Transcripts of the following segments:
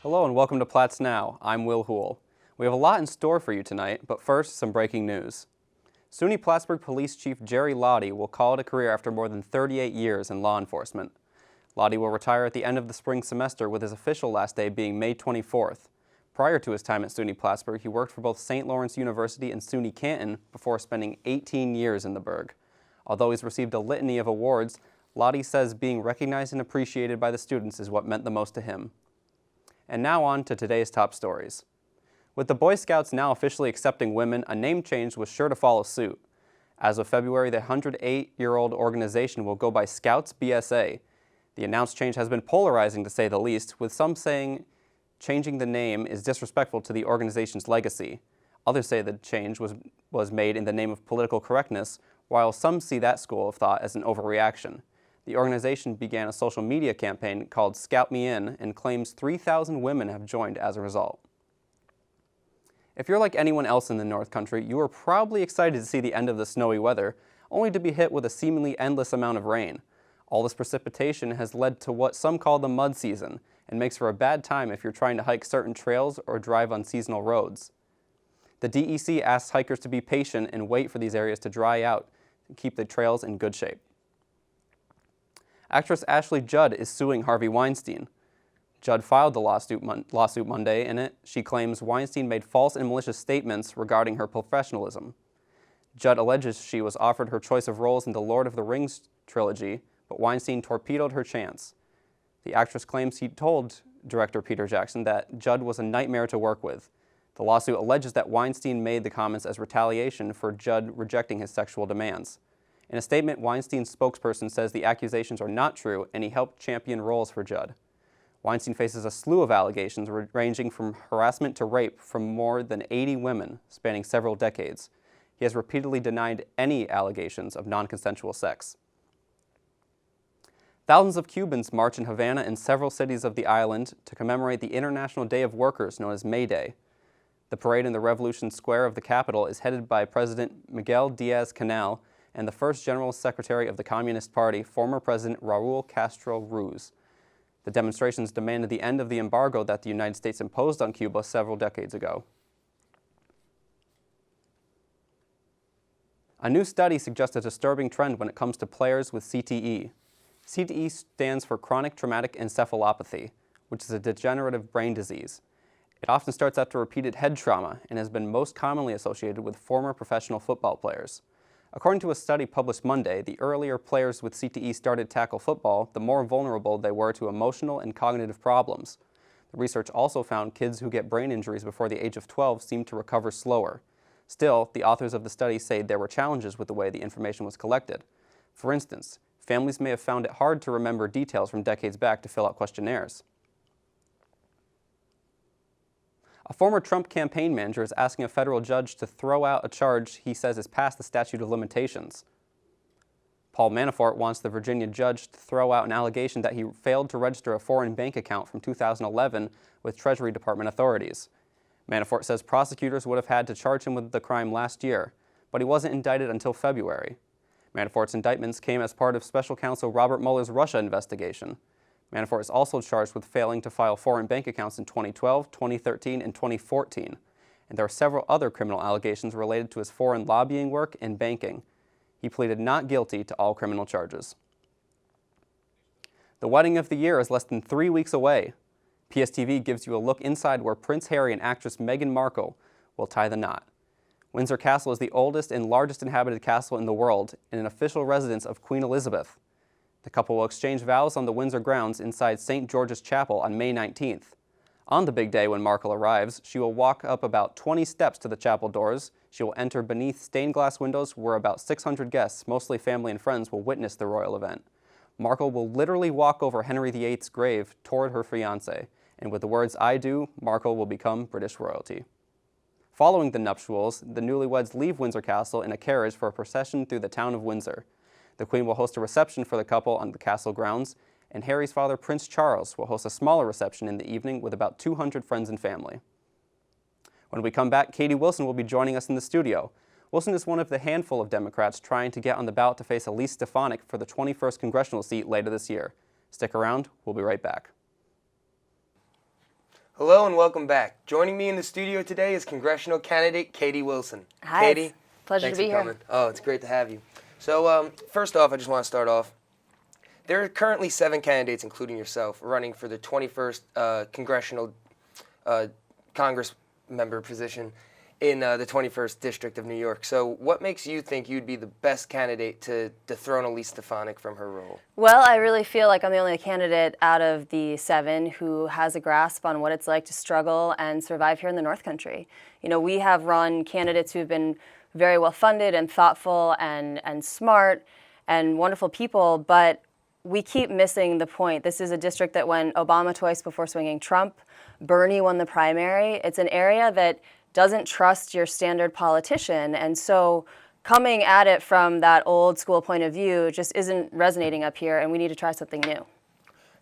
Hello and welcome to PlattsNow. I'm Will Hool. We have a lot in store for you tonight, but first, some breaking news. SUNY Plattsburgh Police Chief Jerry Lottie will call it a career after more than 38 years in law enforcement. Lottie will retire at the end of the spring semester, with his official last day being May 24th. Prior to his time at SUNY Plattsburgh, he worked for both St. Lawrence University and SUNY Canton before spending 18 years in the Burgh. Although he's received a litany of awards, Lottie says being recognized and appreciated by the students is what meant the most to him. And now on to today's top stories. With the Boy Scouts now officially accepting women, a name change was sure to follow suit. As of February, the 108-year-old organization will go by Scouts BSA. The announced change has been polarizing, to say the least, with some saying changing the name is disrespectful to the organization's legacy. Others say the change was made in the name of political correctness, while some see that school of thought as an overreaction. The organization began a social media campaign called Scout Me In and claims 3,000 women have joined as a result. If you're like anyone else in the North Country, you are probably excited to see the end of the snowy weather, only to be hit with a seemingly endless amount of rain. All this precipitation has led to what some call the mud season, and makes for a bad time if you're trying to hike certain trails or drive on seasonal roads. The DEC asks hikers to be patient and wait for these areas to dry out and keep the trails in good shape. Actress Ashley Judd is suing Harvey Weinstein. Judd filed the lawsuit Monday. In it, she claims Weinstein made false and malicious statements regarding her professionalism. Judd alleges she was offered her choice of roles in the Lord of the Rings trilogy, but Weinstein torpedoed her chance. The actress claims he told director Peter Jackson that Judd was a nightmare to work with. The lawsuit alleges that Weinstein made the comments as retaliation for Judd rejecting his sexual demands. In a statement, Weinstein's spokesperson says the accusations are not true and he helped champion roles for Judd. Weinstein faces a slew of allegations ranging from harassment to rape from more than 80 women spanning several decades. He has repeatedly denied any allegations of non-consensual sex. Thousands of Cubans march in Havana and several cities of the island to commemorate the International Day of Workers, known as May Day. The parade in the Revolution Square of the capital is headed by President Miguel Diaz-Canel and the first General Secretary of the Communist Party, former President Raul Castro Ruz. The demonstrations demanded the end of the embargo that the United States imposed on Cuba several decades ago. A new study suggests a disturbing trend when it comes to players with CTE. CTE stands for chronic traumatic encephalopathy, which is a degenerative brain disease. It often starts after repeated head trauma and has been most commonly associated with former professional football players. According to a study published Monday, the earlier players with CTE started tackle football, the more vulnerable they were to emotional and cognitive problems. The research also found kids who get brain injuries before the age of 12 seem to recover slower. Still, the authors of the study say there were challenges with the way the information was collected. For instance, families may have found it hard to remember details from decades back to fill out questionnaires. A former Trump campaign manager is asking a federal judge to throw out a charge he says is past the statute of limitations. Paul Manafort wants the Virginia judge to throw out an allegation that he failed to register a foreign bank account from 2011 with Treasury Department authorities. Manafort says prosecutors would have had to charge him with the crime last year, but he wasn't indicted until February. Manafort's indictments came as part of special counsel Robert Mueller's Russia investigation. Manafort is also charged with failing to file foreign bank accounts in 2012, 2013, and 2014. And there are several other criminal allegations related to his foreign lobbying work and banking. He pleaded not guilty to all criminal charges. The wedding of the year is less than 3 weeks away. PSTV gives you a look inside where Prince Harry and actress Meghan Markle will tie the knot. Windsor Castle is the oldest and largest inhabited castle in the world and an official residence of Queen Elizabeth. The couple will exchange vows on the Windsor grounds inside St. George's Chapel on May 19th. On the big day when Markle arrives, she will walk up about 20 steps to the chapel doors. She will enter beneath stained glass windows where about 600 guests, mostly family and friends, will witness the royal event. Markle will literally walk over Henry VIII's grave toward her fiancé, and with the words, "I do," Markle will become British royalty. Following the nuptials, the newlyweds leave Windsor Castle in a carriage for a procession through the town of Windsor. The Queen will host a reception for the couple on the castle grounds, and Harry's father, Prince Charles, will host a smaller reception in the evening with about 200 friends and family. When we come back, Katie Wilson will be joining us in the studio. Wilson is one of the handful of Democrats trying to get on the ballot to face Elise Stefanik for the 21st congressional seat later this year. Stick around, we'll be right back. Hello and welcome back. Joining me in the studio today is congressional candidate Katie Wilson. Hi, Katie, pleasure to be here. Oh, it's great to have you. So first off, I just want to start off. There are currently 7 candidates, including yourself, running for the 21st congressional Congress member position in the 21st District of New York. So what makes you think you'd be the best candidate to dethrone Elise Stefanik from her role? Well, I really feel like I'm the only candidate out of the 7 who has a grasp on what it's like to struggle and survive here in the North Country. You know, we have run candidates who've been very well funded and thoughtful and smart and wonderful people, but we keep missing the point. This is a district that went Obama twice before swinging Trump. Bernie won the primary. It's an area that doesn't trust your standard politician, and so coming at it from that old school point of view just isn't resonating up here, and we need to try something new.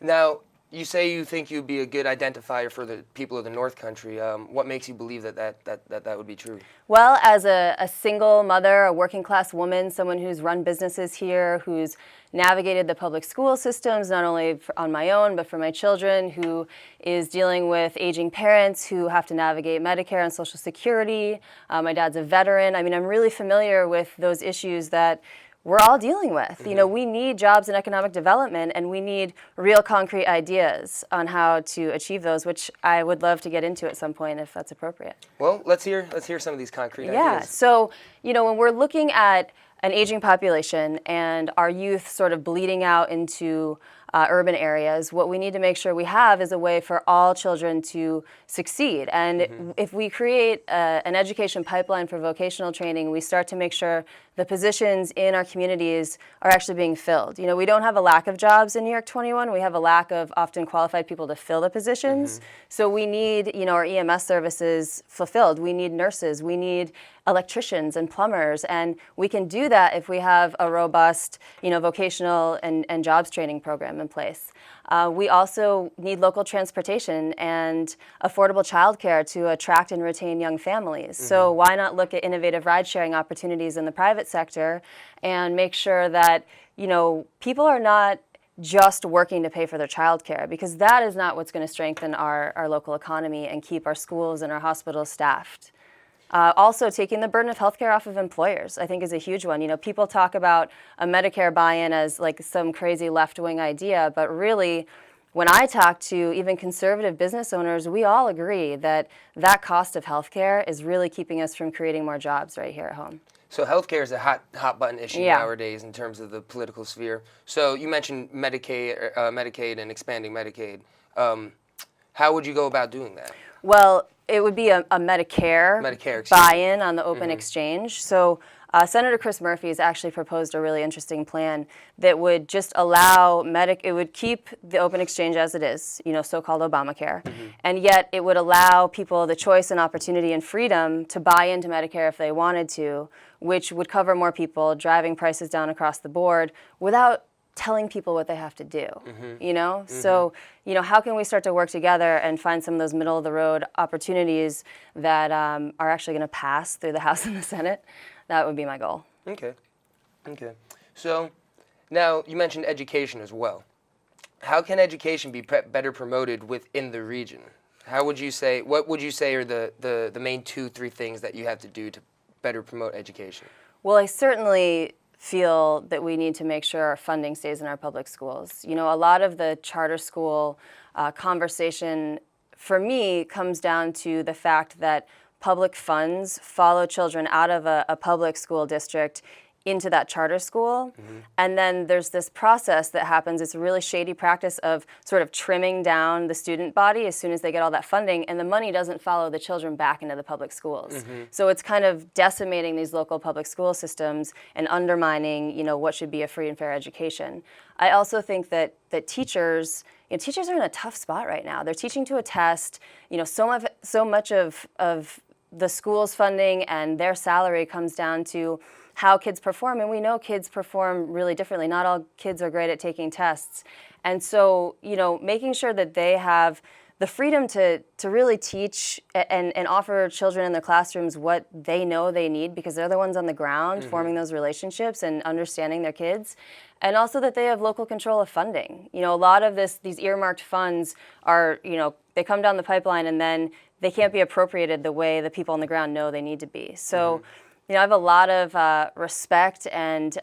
Now, you say you think you'd be a good identifier for the people of the North Country. What makes you believe that would be true? Well, as a single mother, a working class woman, someone who's run businesses here, who's navigated the public school systems, not only on my own, but for my children, who is dealing with aging parents who have to navigate Medicare and Social Security. My dad's a veteran. I mean, I'm really familiar with those issues that we're all dealing with. Mm-hmm. You know, we need jobs and economic development, and we need real concrete ideas on how to achieve those, which I would love to get into at some point if that's appropriate. Well, let's hear some of these concrete ideas. Yeah, so, you know, when we're looking at an aging population and our youth sort of bleeding out into urban areas, what we need to make sure we have is a way for all children to succeed. And if we create an education pipeline for vocational training, we start to make sure the positions in our communities are actually being filled. You know, we don't have a lack of jobs in New York 21. We have a lack of often qualified people to fill the positions. So we need, you know, our EMS services fulfilled. We need nurses. We need electricians and plumbers. And we can do that if we have a robust, you know, vocational and jobs training program in place. We also need local transportation and affordable childcare to attract and retain young families. So why not look at innovative ride-sharing opportunities in the private sector and make sure that, you know, people are not just working to pay for their childcare, because that is not what's going to strengthen our local economy and keep our schools and our hospitals staffed. Also, taking the burden of healthcare off of employers, I think, is a huge one. You know, people talk about a Medicare buy-in as like some crazy left-wing idea, but really, when I talk to even conservative business owners, we all agree that that cost of healthcare is really keeping us from creating more jobs right here at home. So healthcare is a hot button issue nowadays in terms of the political sphere. So you mentioned Medicaid and expanding Medicaid. How would you go about doing that? Well, it would be a Medicare buy-in on the open exchange. So Senator Chris Murphy has actually proposed a really interesting plan that would just allow it would keep the open exchange as it is, you know, so-called Obamacare, and yet it would allow people the choice and opportunity and freedom to buy into Medicare if they wanted to, which would cover more people, driving prices down across the board without telling people what they have to do, you know? So, you know, how can we start to work together and find some of those middle-of-the-road opportunities that are actually going to pass through the House and the Senate? That would be my goal. Okay. So, now, you mentioned education as well. How can education be better promoted within the region? What would you say are the main 2-3 things that you have to do to better promote education? Well, I certainly feel that we need to make sure our funding stays in our public schools. You know, a lot of the charter school conversation, for me, comes down to the fact that public funds follow children out of a public school district into that charter school. And then there's this process that happens. It's a really shady practice of sort of trimming down the student body as soon as they get all that funding, and the money doesn't follow the children back into the public schools. So it's kind of decimating these local public school systems and undermining, you know, what should be a free and fair education. I also think that teachers are in a tough spot right now. They're teaching to a test. You know, so much of the school's funding and their salary comes down to how kids perform, and we know kids perform really differently. Not all kids are great at taking tests. And so, you know, making sure that they have the freedom to really teach and offer children in their classrooms what they know they need, because they're the ones on the ground forming those relationships and understanding their kids. And also that they have local control of funding. You know, a lot of these earmarked funds are, you know, they come down the pipeline and then they can't be appropriated the way the people on the ground know they need to be. So, you know, I have a lot of respect and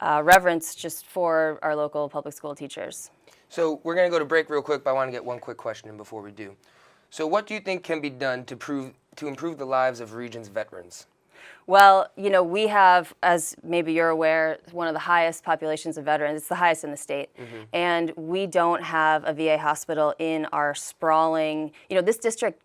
reverence just for our local public school teachers. So we're going to go to break real quick, but I want to get one quick question in before we do. So what do you think can be done to improve the lives of Region's veterans? Well, you know, we have, as maybe you're aware, one of the highest populations of veterans. It's the highest in the state. And we don't have a VA hospital in our sprawling, you know, this district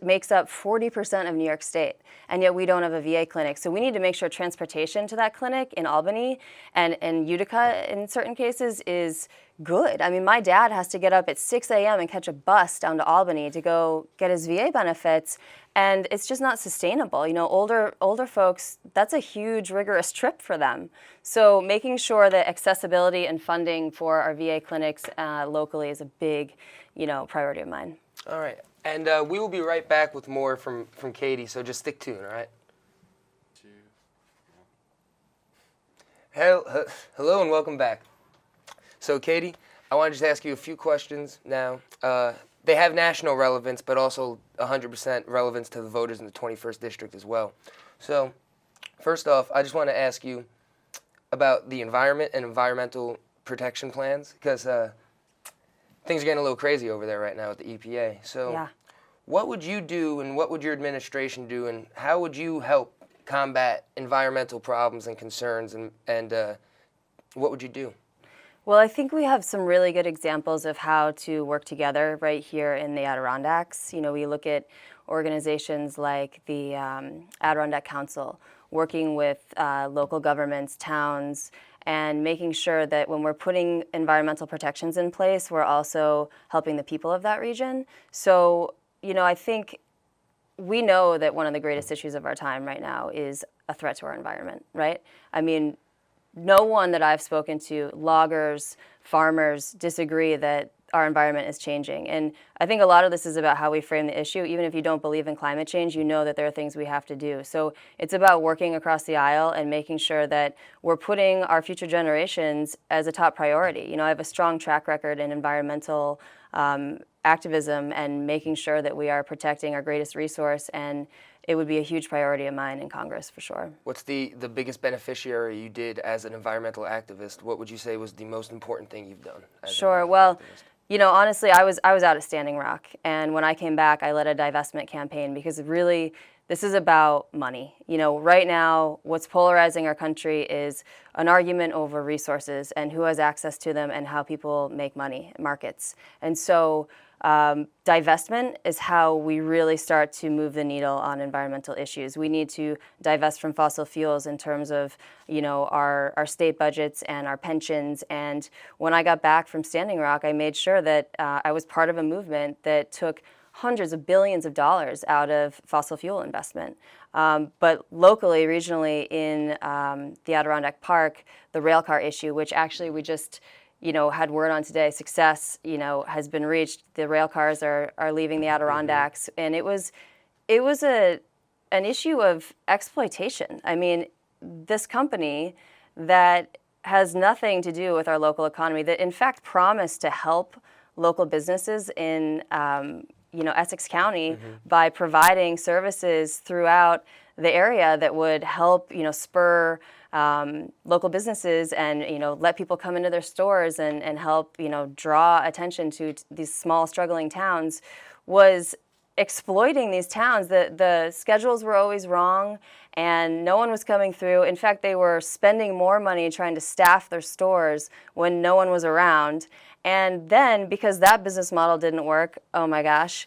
makes up 40% of New York State, and yet we don't have a VA clinic. So we need to make sure transportation to that clinic in Albany and Utica in certain cases is good. I mean, my dad has to get up at 6 a.m. and catch a bus down to Albany to go get his VA benefits, and it's just not sustainable. You know, older folks, that's a huge, rigorous trip for them. So making sure that accessibility and funding for our VA clinics locally is a big, you know, priority of mine. All right. And we will be right back with more from Katie, so just stick tuned, all right? Hello and welcome back. So, Katie, I want to just ask you a few questions now. They have national relevance, but also 100% relevance to the voters in the 21st District as well. So, first off, I just want to ask you about the environment and environmental protection plans, because things are getting a little crazy over there right now with the EPA. So Yeah. What would you do and what would your administration do and how would you help combat environmental problems and concerns and what would you do? Well, I think we have some really good examples of how to work together right here in the Adirondacks. You know, we look at organizations like the Adirondack Council, working with local governments, towns, and making sure that when we're putting environmental protections in place, we're also helping the people of that region. So, you know, I think we know that one of the greatest issues of our time right now is a threat to our environment, right? I mean, no one that I've spoken to, loggers, farmers, disagree that our environment is changing. And I think a lot of this is about how we frame the issue. Even if you don't believe in climate change, you know that there are things we have to do. So it's about working across the aisle and making sure that we're putting our future generations as a top priority. You know, I have a strong track record in environmental activism and making sure that we are protecting our greatest resource, and it would be a huge priority of mine in Congress for sure. What's the biggest beneficiary you did as an environmental activist? What would you say was the most important thing you've done? Sure. Well, you know, honestly, I was out at Standing Rock, and when I came back, I led a divestment campaign because really, this is about money. You know, right now, what's polarizing our country is an argument over resources and who has access to them and how people make money, markets. And so divestment is how we really start to move the needle on environmental issues. We need to divest from fossil fuels in terms of, you know, our state budgets and our pensions. And when I got back from Standing Rock, I made sure that I was part of a movement that took hundreds of billions of dollars out of fossil fuel investment. But locally, regionally, in the Adirondack Park, the rail car issue, which actually we just, you know, had word on today, success, you know, has been reached. The rail cars are leaving the Adirondacks, and it was an issue of exploitation. I mean, this company that has nothing to do with our local economy, that in fact promised to help local businesses in you know, Essex County by providing services throughout the area that would help, you know, spur local businesses and, you know, let people come into their stores and help, you know, draw attention to these small struggling towns, was exploiting these towns. The schedules were always wrong and no one was coming through. In fact, they were spending more money trying to staff their stores when no one was around. And then, because that business model didn't work, oh my gosh,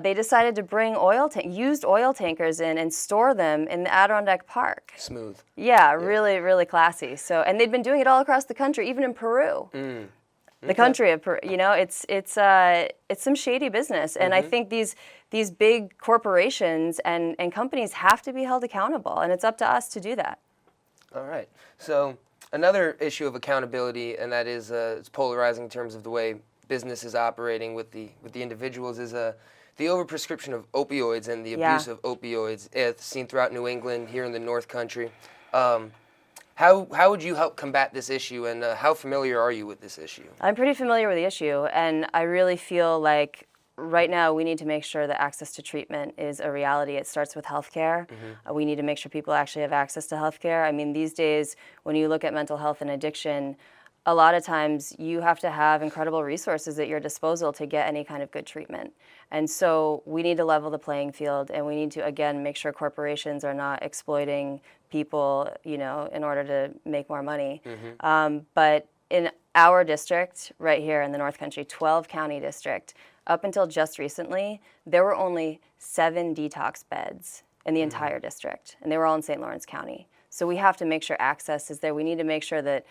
they decided to bring used oil tankers in and store them in the Adirondack Park. Smooth. Yeah, really, really classy. So, and they'd been doing it all across the country, even in Peru. The country of Peru. You know, it's some shady business, and I think these big corporations and companies have to be held accountable, and it's up to us to do that. All right. So another issue of accountability, and that is it's polarizing in terms of the way businesses operating with the individuals is the overprescription of opioids and the abuse of opioids. It's seen throughout New England, here in the North Country. How would you help combat this issue, and how familiar are you with this issue? I'm pretty familiar with the issue, and I really feel like right now we need to make sure that access to treatment is a reality. It starts with healthcare. We need to make sure people actually have access to healthcare. I mean, these days, when you look at mental health and addiction, a lot of times you have to have incredible resources at your disposal to get any kind of good treatment. And so we need to level the playing field, and we need to, again, make sure corporations are not exploiting people, you know, in order to make more money. But in our district, right here in the North Country, 12 county district, up until just recently, there were only 7 detox beds in the entire district, and they were all in St. Lawrence County. So we have to make sure access is there. We need to make sure that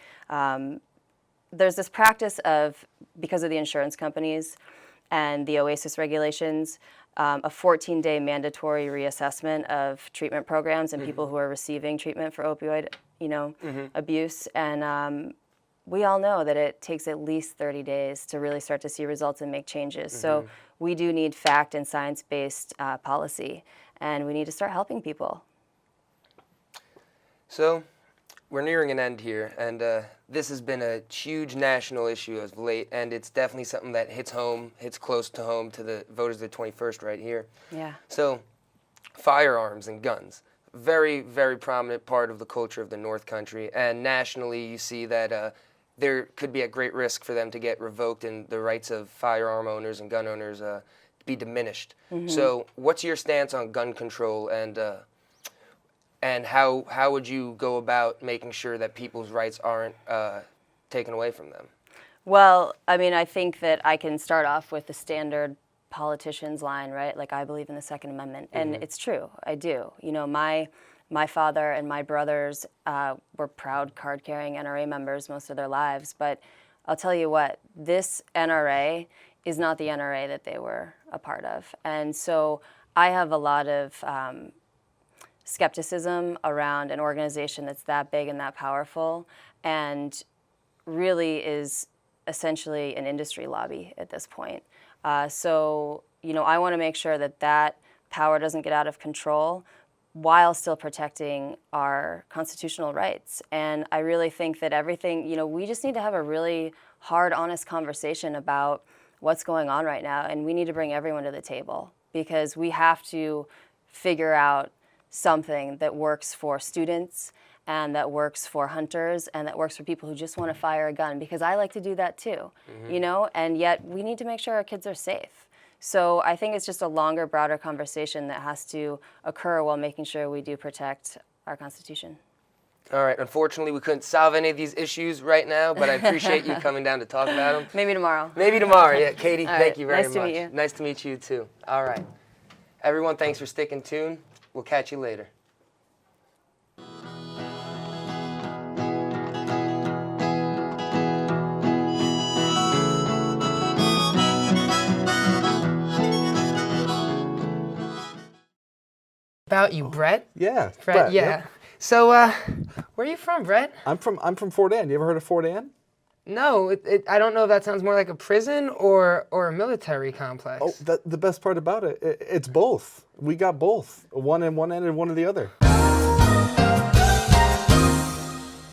there's this practice of, because of the insurance companies and the OASIS regulations, a 14-day mandatory reassessment of treatment programs and people who are receiving treatment for opioid, you know, abuse. And we all know that it takes at least 30 days to really start to see results and make changes. So we do need fact and science-based policy, and we need to start helping people. So we're nearing an end here, and this has been a huge national issue as of late, and it's definitely something that hits close to home to the voters of the 21st right here. Yeah. So firearms and guns, very, very prominent part of the culture of the North Country, and nationally you see that there could be a great risk for them to get revoked and the rights of firearm owners and gun owners be diminished. So what's your stance on gun control, and how would you go about making sure that people's rights aren't taken away from them? Well, I mean, I think that I can start off with the standard politician's line, right? Like, I believe in the Second Amendment, and it's true, I do. You know, my father and my brothers were proud card-carrying NRA members most of their lives, but I'll tell you what, this NRA is not the NRA that they were a part of. And so I have a lot of skepticism around an organization that's that big and that powerful, and really is essentially an industry lobby at this point. So, you know, I want to make sure that that power doesn't get out of control while still protecting our constitutional rights. And I really think that everything, you know, we just need to have a really hard, honest conversation about what's going on right now, and we need to bring everyone to the table, because we have to figure out something that works for students and that works for hunters and that works for people who just want to fire a gun, because I like to do that too, you know, and yet we need to make sure our kids are safe. So I think it's just a longer, broader conversation that has to occur while making sure we do protect our Constitution. All right, unfortunately we couldn't solve any of these issues right now, but I appreciate you coming down to talk about them. Maybe tomorrow. Maybe tomorrow, yeah. Katie, All thank right, you very nice much. to meet you. Nice to meet you too. All right. Everyone, thanks for sticking tuned. We'll catch you later. About you, Brett? Yeah, Brett, yeah. yep. So, where are you from, Brett? I'm from Fort Anne. You ever heard of Fort Anne? No, I don't know if that sounds more like a prison or a military complex. Oh, the best part about it, it's both. We got both. One in one end and one in the other.